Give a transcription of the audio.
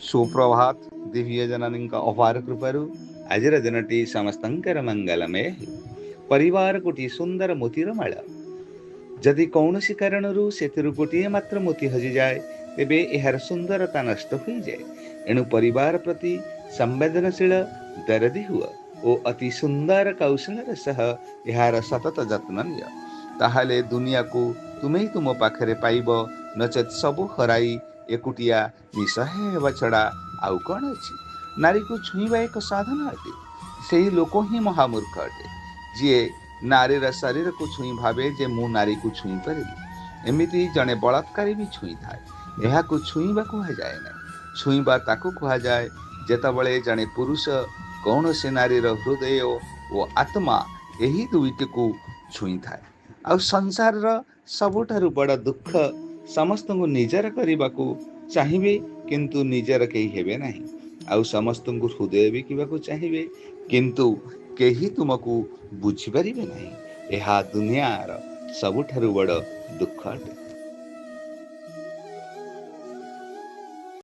सुप्रभात दिव्य जननी अपार कृपारू आज दिन टी समस्तर मंगलमय हेउ। परिवार गोटे सुंदर मोतीर माल जदि कौन कारण से गोटे मात्र मोती हजि जाए तेबे यार सुंदरता नष्ट हो जाए। एणु परिवार प्रति संवेदनशील दरदी हुआ और अति सुंदर कौशल सह यार सतत जत्न निय। ताहाले दुनिया को तुम्हें तुम पाखरे पाइब, नचेत सबु हराई एकुटिया निसहाय हेबा छड़ा आउ कौन अछि। नारी को छुईबा एक साधन अटे, से लोक ही महामूर्ख अटे जी नारीर शरीर को छुई भावे जे मु नारी को छुई पारिबी। एमिति जड़े बलात्कारी भी छुई थाए, यह छुईबा कहुए ना। छुईबा ताकू कहुए जेतबळे जड़े पुरुष कौन से नारीर हृदय और आत्मा यही दुईटी को छुई थाए। आ संसार सबुठारु बड़ दुख समस्त को निजर करने को चाहिए किंतु निजर कहीं हेबे नहीं। आउ समस्त को हृदय बिकिबा को चाहिए किंतु केही तुमको बुझी पारिबे नहीं। यह दुनियार सबुठारु बड़ दुख अटे।